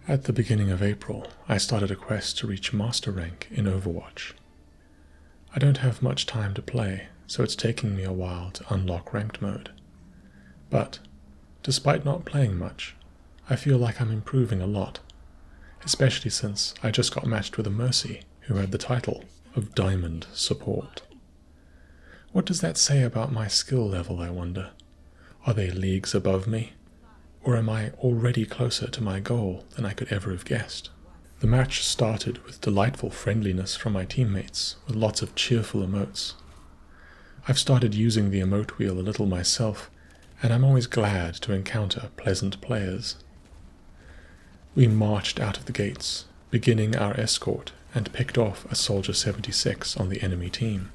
At the beginning of April, I started a quest to reach Master Rank in Overwatch. I don't have much time to play, so it's taking me a while to unlock Ranked mode. But, despite not playing much, I feel like I'm improving a lot, especially since I just got matched with a Mercy who had the title of Diamond Support. What does that say about my skill level, I wonder? Are they leagues above me? Or am I already closer to my goal than I could ever have guessed? The match started with delightful friendliness from my teammates, with lots of cheerful emotes. I've started using the emote wheel a little myself, and I'm always glad to encounter pleasant players. We marched out of the gates, beginning our escort, and picked off a Soldier 76 on the enemy team,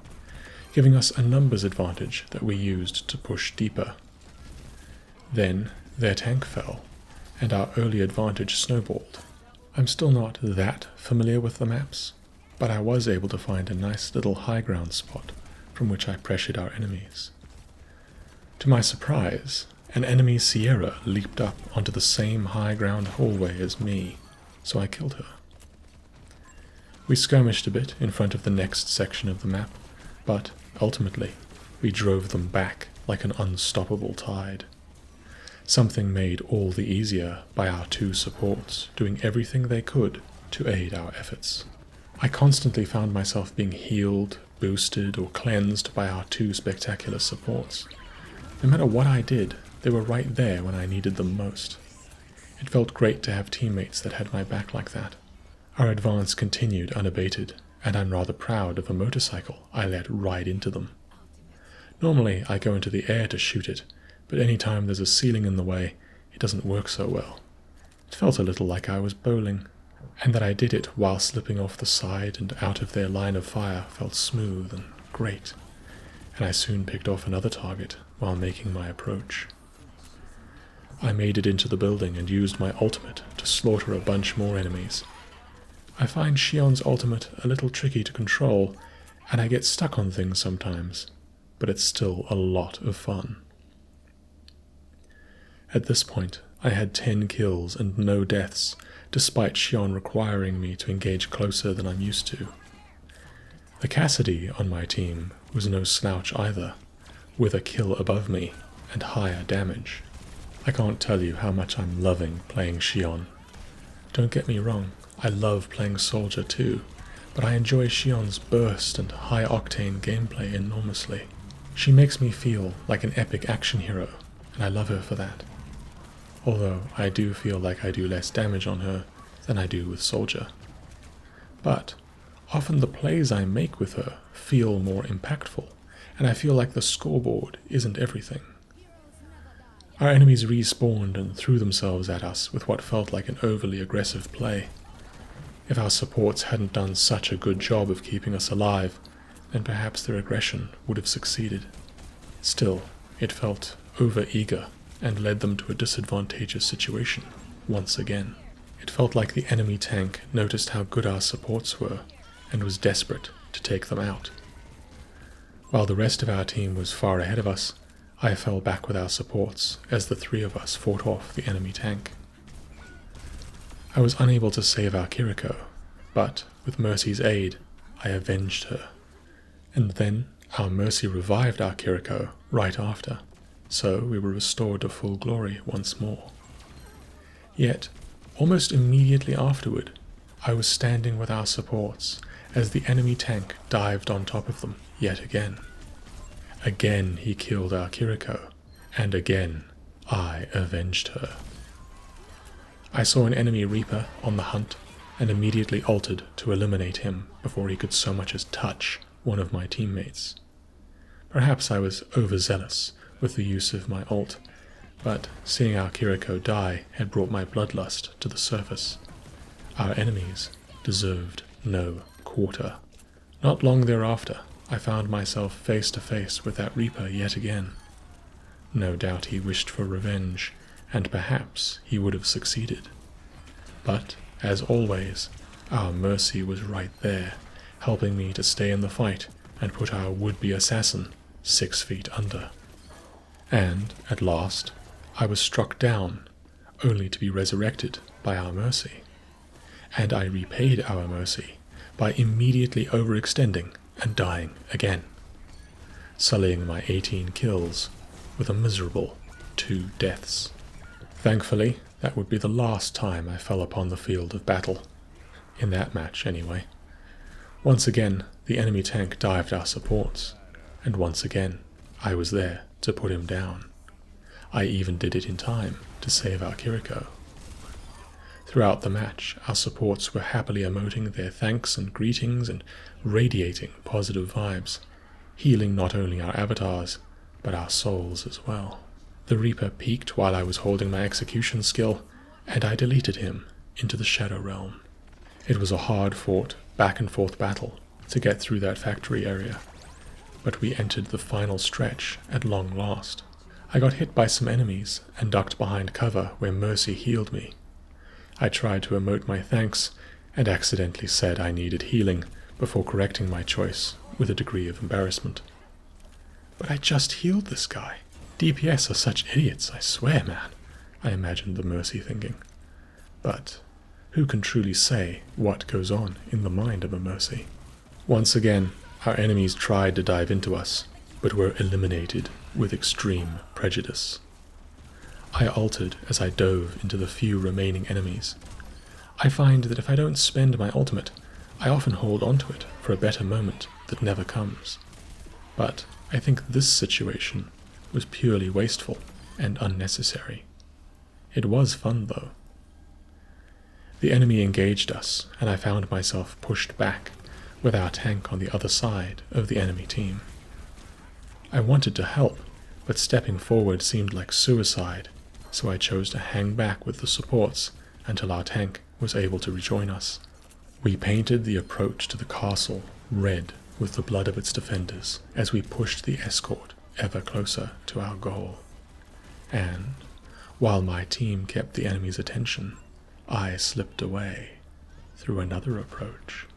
giving us a numbers advantage that we used to push deeper. Then their tank fell, and our early advantage snowballed. I'm still not that familiar with the maps, but I was able to find a nice little high ground spot from which I pressured our enemies. To my surprise, an enemy Sierra leaped up onto the same high ground hallway as me, so I killed her. We skirmished a bit in front of the next section of the map, but ultimately we drove them back like an unstoppable tide. Something made all the easier by our two supports doing everything they could to aid our efforts. I constantly found myself being healed, boosted, or cleansed by our two spectacular supports. No matter what I did, they were right there when I needed them most. It felt great to have teammates that had my back like that. Our advance continued unabated, and I'm rather proud of a motorcycle I let ride into them. Normally I go into the air to shoot it, but any time there's a ceiling in the way, it doesn't work so well. It felt a little like I was bowling, and that I did it while slipping off the side and out of their line of fire felt smooth and great, and I soon picked off another target while making my approach. I made it into the building and used my ultimate to slaughter a bunch more enemies. I find Shion's ultimate a little tricky to control, and I get stuck on things sometimes, but it's still a lot of fun. At this point, I had 10 kills and no deaths, despite Shion requiring me to engage closer than I'm used to. The Cassidy on my team was no slouch either, with a kill above me and higher damage. I can't tell you how much I'm loving playing Shion. Don't get me wrong, I love playing Soldier too, but I enjoy Shion's burst and high-octane gameplay enormously. She makes me feel like an epic action hero, and I love her for that. Although I do feel like I do less damage on her than I do with Soldier. But often the plays I make with her feel more impactful, and I feel like the scoreboard isn't everything. Our enemies respawned and threw themselves at us with what felt like an overly aggressive play. If our supports hadn't done such a good job of keeping us alive, then perhaps their aggression would have succeeded. Still, it felt over-eager and led them to a disadvantageous situation, once again. It felt like the enemy tank noticed how good our supports were, and was desperate to take them out. While the rest of our team was far ahead of us, I fell back with our supports as the three of us fought off the enemy tank. I was unable to save our Kiriko, but with Mercy's aid, I avenged her. And then our Mercy revived our Kiriko right after, so we were restored to full glory once more. Yet, almost immediately afterward, I was standing with our supports as the enemy tank dived on top of them yet again. Again he killed our Kiriko, and again I avenged her. I saw an enemy Reaper on the hunt and immediately altered to eliminate him before he could so much as touch one of my teammates. Perhaps I was overzealous with the use of my ult, but seeing our Kiriko die had brought my bloodlust to the surface. Our enemies deserved no quarter. Not long thereafter, I found myself face to face with that Reaper yet again. No doubt he wished for revenge, and perhaps he would have succeeded. But, as always, our Mercy was right there, helping me to stay in the fight and put our would-be assassin 6 feet under. And, at last, I was struck down, only to be resurrected by our mercy, and I repaid our mercy by immediately overextending and dying again, sullying my 18 kills with a miserable 2 deaths. Thankfully, that would be the last time I fell upon the field of battle, in that match anyway. Once again, the enemy tank dived our supports, and once again, I was there to put him down. I even did it in time to save our Kiriko. Throughout the match, our supports were happily emoting their thanks and greetings and radiating positive vibes, healing not only our avatars, but our souls as well. The Reaper peaked while I was holding my execution skill, and I deleted him into the Shadow Realm. It was a hard-fought, back-and-forth battle to get through that factory area, but we entered the final stretch at long last. I got hit by some enemies and ducked behind cover where Mercy healed me. I tried to emote my thanks and accidentally said I needed healing before correcting my choice with a degree of embarrassment. But I just healed this guy. DPS are such idiots, I swear, man, I imagined the Mercy thinking. But who can truly say what goes on in the mind of a Mercy? Once again, our enemies tried to dive into us, but were eliminated with extreme prejudice. I altered as I dove into the few remaining enemies. I find that if I don't spend my ultimate, I often hold onto it for a better moment that never comes. But I think this situation was purely wasteful and unnecessary. It was fun, though. The enemy engaged us, and I found myself pushed back, with our tank on the other side of the enemy team. I wanted to help, but stepping forward seemed like suicide, so I chose to hang back with the supports until our tank was able to rejoin us. We painted the approach to the castle red with the blood of its defenders as we pushed the escort ever closer to our goal. And, while my team kept the enemy's attention, I slipped away through another approach.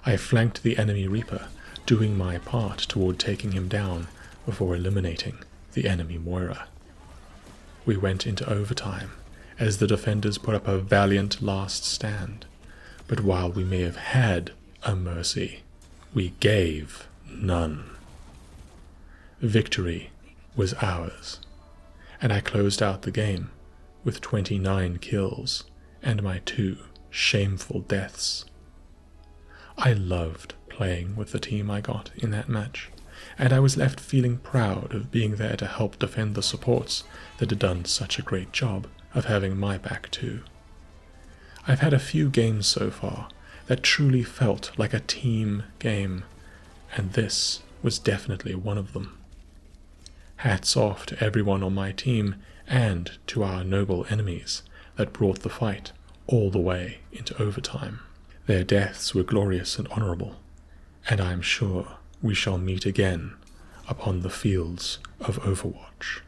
I flanked the enemy Reaper, doing my part toward taking him down before eliminating the enemy Moira. We went into overtime as the defenders put up a valiant last stand, but while we may have had a mercy, we gave none. Victory was ours, and I closed out the game with 29 kills and my 2 shameful deaths. I loved playing with the team I got in that match, and I was left feeling proud of being there to help defend the supports that had done such a great job of having my back too. I've had a few games so far that truly felt like a team game, and this was definitely one of them. Hats off to everyone on my team and to our noble enemies that brought the fight all the way into overtime. Their deaths were glorious and honorable, and I am sure we shall meet again upon the fields of Overwatch.